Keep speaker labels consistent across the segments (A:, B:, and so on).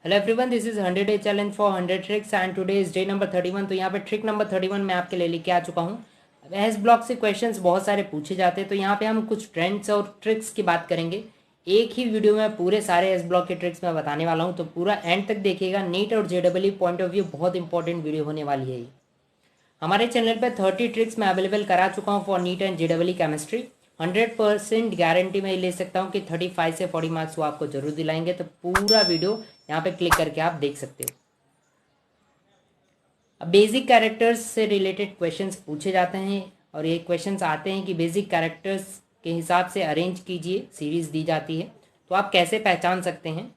A: Hello everyone, this is 100 day challenge for 100 tricks and today is day number 31। तो यहाँ पे trick number 31 मैं आपके लिए लेके आ चुका हूँ। एस ब्लॉक से क्वेश्चंस बहुत सारे पूछे जाते हैं, तो यहाँ पे हम कुछ ट्रेंड्स और ट्रिक्स की बात करेंगे। एक ही वीडियो में पूरे सारे एस ब्लॉक के ट्रिक्स मैं बताने वाला हूँ, तो पूरा एंड तक देखिएगा। नीट और जेडब्ल्यू पॉइंट ऑफ व्यू बहुत इंपॉर्टेंट वीडियो होने वाली है ये। हमारे चैनल पर 30 ट्रिक्स मैं अवेलेबल करा चुका हूँ for neat and JW chemistry. 100% guarantee मैं ले सकता हूँ कि 35 से 40 मार्क्स वो आपको जरूर दिलाएंगे। तो पूरा वीडियो यहाँ पे क्लिक करके आप देख सकते हो। अब बेसिक कैरेक्टर्स से रिलेटेड क्वेश्चंस पूछे जाते हैं और ये क्वेश्चंस आते हैं कि बेसिक कैरेक्टर्स के हिसाब से अरेंज कीजिए, सीरीज़ दी जाती है। तो आप कैसे पहचान सकते हैं?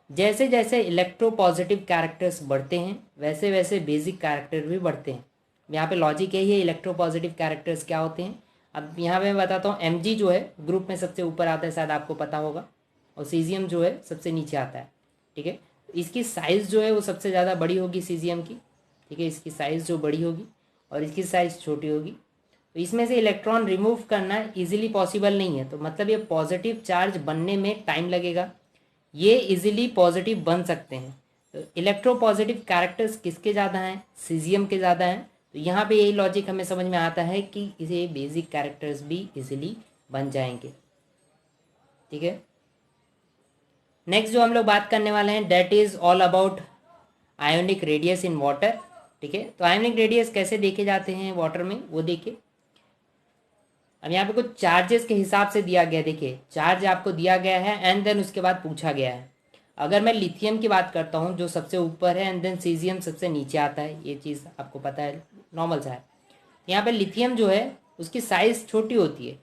A: जैसे जैसे इलेक्ट्रोपॉजिटिव कैरेक्टर्स बढ़ते हैं वैसे वैसे बेसिक कैरेक्टर भी बढ़ते हैं। यहाँ पे लॉजिक यही है। इलेक्ट्रोपॉजिटिव कैरेक्टर्स क्या होते हैं, अब यहाँ पे मैं बताता हूँ। एमजी जो है ग्रुप में सबसे ऊपर आता है, शायद आपको पता होगा, और सीजियम जो है सबसे नीचे आता है। ठीक है, इसकी साइज़ जो है वो सबसे ज़्यादा बड़ी होगी सीजियम की। ठीक है, इसकी साइज़ जो बड़ी होगी और इसकी साइज़ छोटी होगी। तो इसमें से इलेक्ट्रॉन रिमूव करना इजीली पॉसिबल नहीं है। तो मतलब ये पॉजिटिव चार्ज बनने में टाइम लगेगा, ये इजीली पॉजिटिव बन सकते हैं। तो इलेक्ट्रोपॉजिटिव कैरेक्टर्स किसके ज़्यादा हैं? सीजियम के ज़्यादा हैं। तो यहाँ पे यही लॉजिक हमें समझ में आता है कि इसे बेसिक कैरेक्टर्स भी इजीली बन जाएंगे। ठीक है, नेक्स्ट जो हम लोग बात करने वाले हैं that is all about ionic radius in water. ठीक है, तो आयोनिक रेडियस कैसे देखे जाते हैं वाटर में वो देखिए। अब यहाँ पे कुछ चार्जेस के हिसाब से दिया गया। देखिए, चार्ज आपको दिया गया है एंड देन उसके बाद पूछा गया है। अगर मैं लिथियम की बात करता हूँ जो सबसे ऊपर है एंड देन सीजियम सबसे नीचे आता है, ये चीज़ आपको पता है, नॉर्मल सा है। यहाँ पे लिथियम जो है उसकी साइज़ छोटी होती है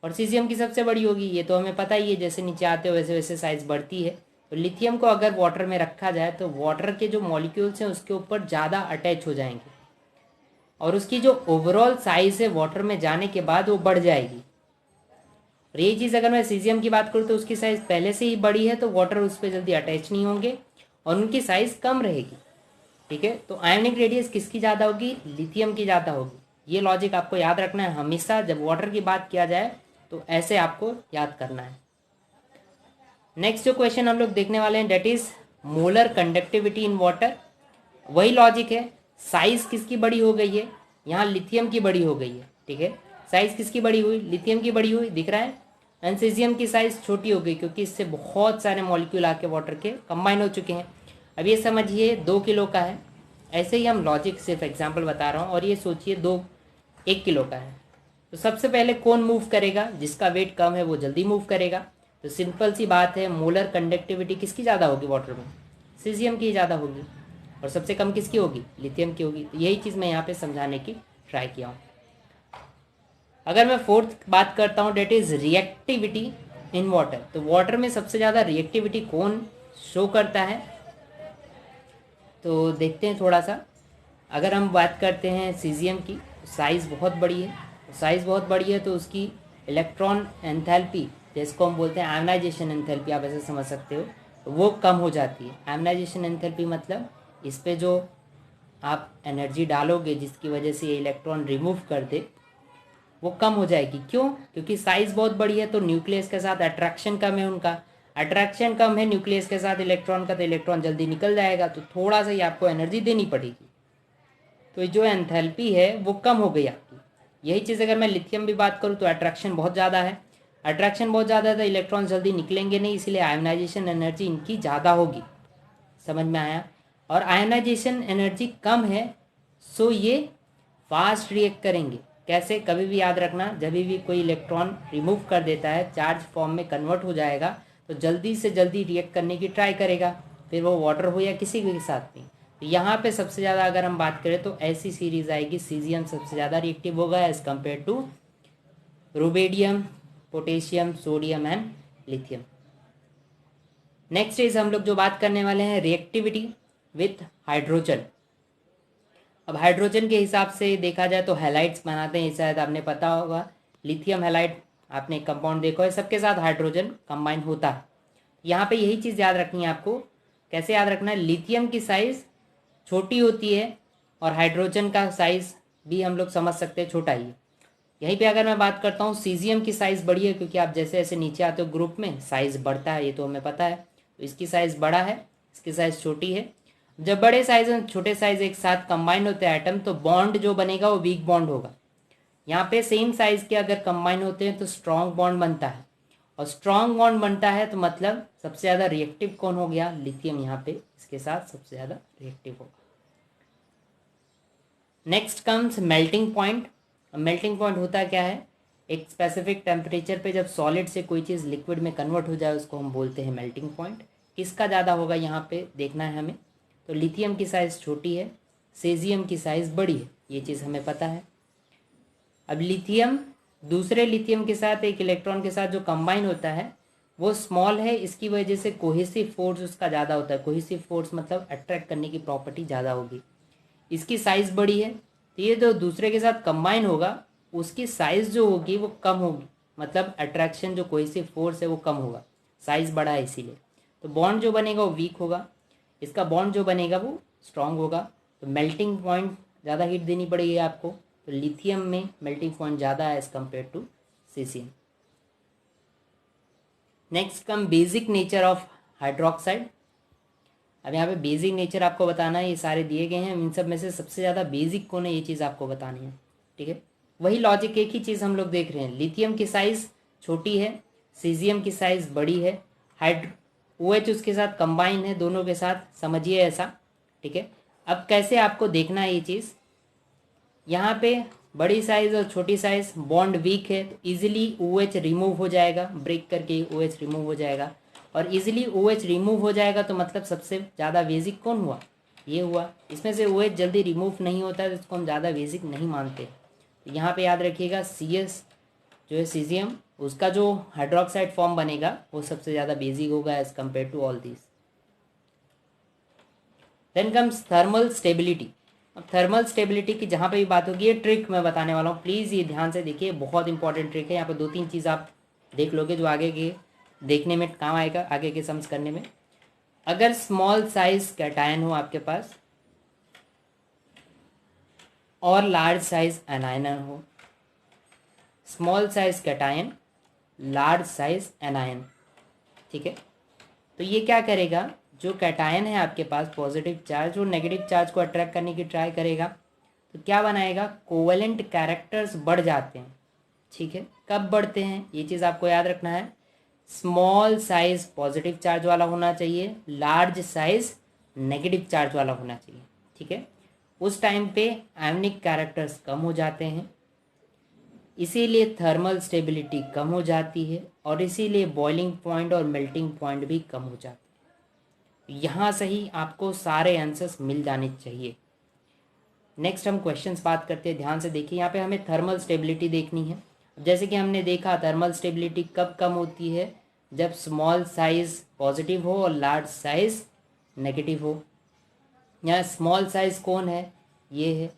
A: और सीजियम की सबसे बड़ी होगी, ये तो हमें पता ही है। जैसे नीचे आते हो वैसे वैसे साइज़ बढ़ती है। तो लिथियम को अगर वाटर में रखा जाए तो वाटर के जो मॉलिक्यूल्स हैं उसके ऊपर ज़्यादा अटैच हो जाएंगे और उसकी जो ओवरऑल साइज़ है वाटर में जाने के बाद वो बढ़ जाएगी। और ये चीज़ अगर मैं सीजियम की बात करूँ तो उसकी साइज़ पहले से ही बड़ी है, तो वाटर उस पर जल्दी अटैच नहीं होंगे और उनकी साइज़ कम रहेगी। ठीक है, तो आयोनिक रेडियस किसकी ज़्यादा होगी? लिथियम की ज़्यादा होगी। ये लॉजिक आपको याद रखना है हमेशा जब वाटर की बात किया जाए, तो ऐसे आपको याद करना है। नेक्स्ट जो क्वेश्चन हम लोग देखने वाले हैं that is molar conductivity in water. वही लॉजिक है, साइज़ किसकी बड़ी हो गई है? यहाँ लिथियम की बड़ी हो गई है। ठीक है, साइज़ किसकी बड़ी हुई? लिथियम की बड़ी हुई, दिख रहा है। एंड सीजियम की साइज़ छोटी हो गई क्योंकि इससे बहुत सारे मॉलिक्यूल आके वाटर के कंबाइन हो चुके हैं। अब ये समझिए 2 किलो का है, ऐसे ही हम लॉजिक सिर्फ एग्जांपल बता रहा हूँ, और ये सोचिए 1 किलो का है। तो सबसे पहले कौन मूव करेगा? जिसका वेट कम है वो जल्दी मूव करेगा। तो सिंपल सी बात है, मोलर कंडक्टिविटी किसकी ज़्यादा होगी वाटर में? सीजियम की ज़्यादा होगी। और सबसे कम किसकी होगी? लिथियम की होगी। तो यही चीज़ मैं यहाँ पे समझाने की ट्राई किया हूँ। अगर मैं फोर्थ बात करता हूँ that is reactivity in water. तो वाटर में सबसे ज़्यादा रिएक्टिविटी कौन शो करता है? तो देखते हैं थोड़ा सा। अगर हम बात करते हैं सीजियम की, साइज़ बहुत बड़ी है। साइज़ बहुत बड़ी है तो उसकी इलेक्ट्रॉन एंथैल्पी, जिसको हम बोलते हैं आयनाइजेशन एंथैल्पी, आप ऐसे समझ सकते हो, तो वो कम हो जाती है। आयनाइजेशन एंथैल्पी मतलब इस पे जो आप एनर्जी डालोगे जिसकी वजह से ये इलेक्ट्रॉन रिमूव कर दे, वो कम हो जाएगी। क्यों? क्योंकि साइज़ बहुत बड़ी है तो न्यूक्लियस के साथ अट्रैक्शन कम है, उनका अट्रैक्शन कम है न्यूक्लियस के साथ इलेक्ट्रॉन का, तो इलेक्ट्रॉन जल्दी निकल जाएगा। तो थोड़ा सा ही आपको एनर्जी देनी पड़ेगी, तो जो एंथैल्पी है वो कम हो गई आपकी। यही चीज़ अगर मैं लिथियम भी बात करूँ तो अट्रैक्शन बहुत ज़्यादा है। अट्रैक्शन बहुत ज़्यादा है तो इलेक्ट्रॉन जल्दी निकलेंगे नहीं, इसलिए आयोनाइजेशन एनर्जी इनकी ज़्यादा होगी। समझ में आया? और आयोनाइजेशन एनर्जी कम है सो ये फास्ट रिएक्ट करेंगे। कैसे? कभी भी याद रखना, जब भी कोई इलेक्ट्रॉन रिमूव कर देता है चार्ज फॉर्म में कन्वर्ट हो जाएगा, तो जल्दी से जल्दी रिएक्ट करने की ट्राई करेगा, फिर वो वाटर हो या किसी के साथ भी। तो यहाँ पे सबसे ज़्यादा अगर हम बात करें तो ऐसी सीरीज आएगी, सीजियम सबसे ज़्यादा रिएक्टिव होगा as compared to rubidium, potassium, sodium and lithium. Next is हम लोग जो बात करने वाले हैं रिएक्टिविटी विथ हाइड्रोजन। अब हाइड्रोजन के हिसाब से देखा जाए तो हैलाइड्स बनाते हैं, शायद आपने पता होगा। लिथियम हैलाइड आपने कंपाउंड देखा है, सबके साथ हाइड्रोजन कंबाइन होता है। यहाँ पे यही चीज़ याद रखनी है आपको। कैसे याद रखना है? लिथियम की साइज़ छोटी होती है और हाइड्रोजन का साइज़ भी हम लोग समझ सकते हैं छोटा ही है। यहीं पे अगर मैं बात करता हूँ सीजियम की साइज़ बड़ी है, क्योंकि आप जैसे जैसे नीचे आते हो ग्रुप में साइज़ बढ़ता है, ये तो हमें पता है। तो इसकी साइज़ बड़ा है, इसकी साइज़ छोटी है। जब बड़े साइज और छोटे साइज एक साथ कंबाइन होते हैं एटम, तो बॉन्ड जो बनेगा वो वीक बॉन्ड होगा। यहाँ पे सेम साइज के अगर कंबाइन होते हैं तो स्ट्रॉन्ग बॉन्ड बनता है, और स्ट्रॉन्ग बॉन्ड बनता है तो मतलब सबसे ज़्यादा रिएक्टिव कौन हो गया? लिथियम यहाँ पे इसके साथ सबसे ज़्यादा रिएक्टिव होगा। Next comes melting point. Melting point होता क्या है? एक स्पेसिफिक टेम्परेचर पे जब सॉलिड से कोई चीज़ लिक्विड में कन्वर्ट हो जाए उसको हम बोलते हैं मेल्टिंग पॉइंट। किसका ज़्यादा होगा यहाँ पे देखना है हमें। तो लिथियम की साइज़ छोटी है, सेजियम की साइज़ बड़ी है, ये चीज़ हमें पता है। अब लिथियम दूसरे लिथियम के साथ एक इलेक्ट्रॉन के साथ जो कंबाइन होता है वो स्मॉल है, इसकी वजह से कोहेसिव फोर्स उसका ज़्यादा होता है। कोहेसिव फोर्स मतलब अट्रैक्ट करने की प्रॉपर्टी ज़्यादा होगी। इसकी साइज़ बड़ी है, तो ये जो दूसरे के साथ कंबाइन होगा उसकी साइज़ जो होगी वो कम होगी, मतलब अट्रैक्शन जो कोहेसिव फोर्स है वो कम होगा, साइज़ बड़ा है इसीलिए। तो बॉन्ड जो बनेगा वो वीक होगा, इसका बॉन्ड जो बनेगा वो स्ट्रॉन्ग होगा। तो मेल्टिंग पॉइंट ज़्यादा हीट देनी पड़ेगी आपको, तो लिथियम में मेल्टिंग पॉइंट ज़्यादा है as compared to caesium. Next come basic nature of hydroxide. अब यहाँ पे बेसिक नेचर आपको बताना है, ये सारे दिए गए हैं, इन सब में से सबसे ज़्यादा बेसिक कौन है ये चीज़ आपको बतानी है, ठीक है। वही लॉजिक, एक ही चीज़ हम लोग देख रहे हैं। लिथियम की साइज़ छोटी है, सीजियम की साइज़ बड़ी है, OH उसके साथ कंबाइन है दोनों के साथ, समझिए ऐसा, ठीक है। अब कैसे आपको देखना है ये चीज़, यहाँ पे बड़ी साइज़ और छोटी साइज़, बॉन्ड वीक है तो ईजिली OH रिमूव हो जाएगा, ब्रेक करके OH रिमूव हो जाएगा, और ईजिली OH रिमूव हो जाएगा तो मतलब सबसे ज़्यादा बेसिक कौन हुआ? ये हुआ। इसमें से OH जल्दी रिमूव नहीं होता है तो इसको हम ज़्यादा बेसिक नहीं मानते। तो यहाँ पे याद रखिएगा CS जो है सीजियम, उसका जो हाइड्रोक्साइड फॉर्म बनेगा वो सबसे ज़्यादा बेसिक होगा as compared to all this. Then comes thermal stability. अब थर्मल स्टेबिलिटी की जहाँ पे भी बात होगी, ये ट्रिक मैं बताने वाला हूँ, प्लीज़ ये ध्यान से देखिए, बहुत इंपॉर्टेंट ट्रिक है। यहाँ पे 2-3 चीज़ आप देख लोगे जो आगे के देखने में काम आएगा, आगे के सम्स करने में। अगर स्मॉल साइज कैटायन हो आपके पास और लार्ज साइज एनायन हो, small size cation, large size anion, ठीक है, तो ये क्या करेगा, जो कैटायन है आपके पास पॉजिटिव चार्ज, वो नेगेटिव चार्ज को अट्रैक्ट करने की ट्राई करेगा, तो क्या बनाएगा, कोवेलेंट कैरेक्टर्स बढ़ जाते हैं, ठीक है। कब बढ़ते हैं ये चीज़ आपको याद रखना है। स्मॉल साइज पॉजिटिव चार्ज वाला होना चाहिए, लार्ज साइज नेगेटिव चार्ज वाला होना चाहिए, ठीक है। उस टाइम पे आयोनिक कैरेक्टर्स कम हो जाते हैं, इसीलिए थर्मल स्टेबिलिटी कम हो जाती है, और इसीलिए बॉइलिंग पॉइंट और मेल्टिंग पॉइंट भी कम हो जाते हैं। यहाँ से ही आपको सारे आंसर्स मिल जाने चाहिए। नेक्स्ट हम क्वेश्चंस बात करते हैं, ध्यान से देखिए। यहाँ पे हमें थर्मल स्टेबिलिटी देखनी है। जैसे कि हमने देखा थर्मल स्टेबिलिटी कब कम होती है, जब स्मॉल साइज पॉजिटिव हो और लार्ज साइज नेगेटिव हो। यहाँ स्मॉल साइज कौन है, ये है,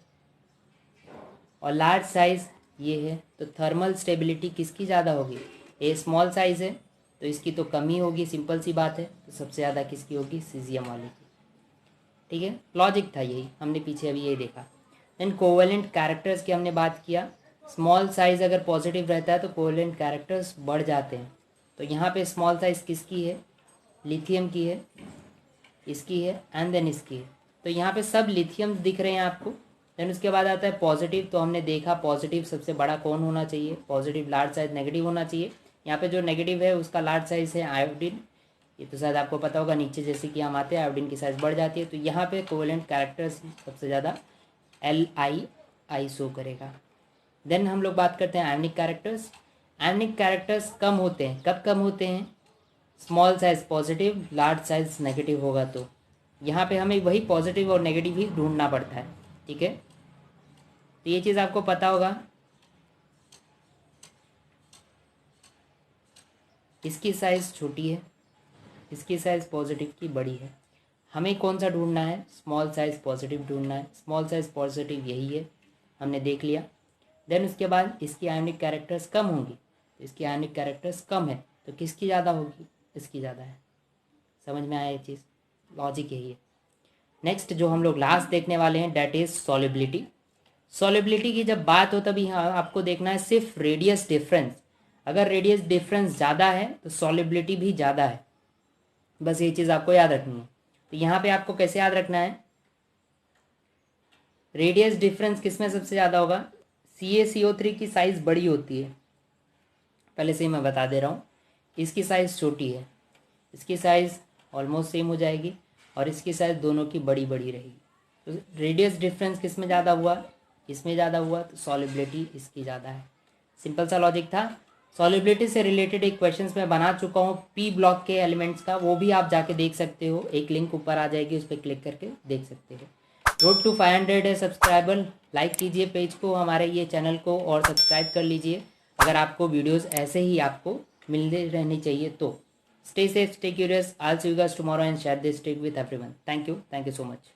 A: और लार्ज साइज ये है, तो थर्मल स्टेबिलिटी किसकी ज़्यादा होगी, ये स्मॉल साइज है तो इसकी तो कम ही होगी, सिंपल सी बात है। तो सबसे ज़्यादा किसकी होगी, सीजियम वाले की, ठीक है। लॉजिक था यही, हमने पीछे अभी यही देखा। देन कोवेलेंट कैरेक्टर्स की हमने बात किया, स्मॉल साइज अगर पॉजिटिव रहता है तो कोवेलेंट कैरेक्टर्स बढ़ जाते हैं। तो यहाँ पे स्मॉल साइज किसकी है, लिथियम की है, इसकी है, एंड देन इसकी है। तो यहाँ पे सब लिथियम दिख रहे हैं आपको। देन उसके बाद आता है पॉजिटिव, तो हमने देखा पॉजिटिव सबसे बड़ा कौन होना चाहिए, पॉजिटिव लार्ज साइज नेगेटिव होना चाहिए। यहाँ पे जो नेगेटिव है उसका लार्ज साइज है आयोडीन, ये तो शायद आपको पता होगा, नीचे जैसे कि हम आते हैं आयोडीन की साइज़ बढ़ जाती है। तो यहाँ पे कोवेलेंट कैरेक्टर्स सबसे ज़्यादा Li शो करेगा। देन हम लोग बात करते हैं आयोनिक कैरेक्टर्स। आयोनिक कैरेक्टर्स कम होते हैं, कब कम होते हैं, small size positive large size negative होगा। तो यहाँ पे हमें वही पॉजिटिव और नेगेटिव ही ढूंढना पड़ता है, ठीक है। तो ये चीज़ आपको पता होगा। इसकी साइज़ छोटी है, इसकी साइज़ पॉजिटिव की बड़ी है, हमें कौन सा ढूंढना है, स्मॉल साइज़ पॉजिटिव ढूंढना है। स्मॉल साइज़ पॉजिटिव यही है, हमने देख लिया। देन उसके बाद इसकी आयोनिक कैरेक्टर्स कम होंगी, तो इसकी आयोनिक कैरेक्टर्स कम है तो किसकी ज़्यादा होगी, इसकी ज़्यादा है। समझ में आया ये चीज़, लॉजिक यही है। नेक्स्ट जो हम लोग लास्ट देखने वाले हैं डैट इज़ सॉल्युबिलिटी। सॉल्युबिलिटी की जब बात हो तभी हाँ आपको देखना है सिर्फ रेडियस डिफरेंस। अगर रेडियस डिफरेंस ज़्यादा है तो सॉल्युबिलिटी भी ज़्यादा है, बस ये चीज़ आपको याद रखनी है। तो यहाँ पे आपको कैसे याद रखना है, रेडियस डिफरेंस किस में सबसे ज़्यादा होगा, CaCO3 की साइज़ बड़ी होती है, पहले से ही मैं बता दे रहा हूँ। इसकी साइज़ छोटी है, इसकी साइज़ ऑलमोस्ट सेम हो जाएगी, और इसकी साइज़ दोनों की बड़ी बड़ी रहेगी। तो रेडियस डिफरेंस किस में ज़्यादा हुआ, इसमें ज़्यादा हुआ, तो सॉलिबिलिटी इसकी ज़्यादा है। सिंपल सा लॉजिक था। सॉलिबिलिटी से रिलेटेड एक क्वेश्चंस मैं बना चुका हूँ पी ब्लॉक के एलिमेंट्स का, वो भी आप जाके देख सकते हो, एक लिंक ऊपर आ जाएगी, उस पर क्लिक करके देख सकते हो। रोड टू 500 है सब्सक्राइबर, लाइक कीजिए पेज को, हमारे ये चैनल को, और सब्सक्राइब कर लीजिए अगर आपको वीडियोस ऐसे ही आपको मिलते रहनी चाहिए तो। Stay safe, stay curious, I will see you guys tomorrow and share this trick with everyone. Thank you so much.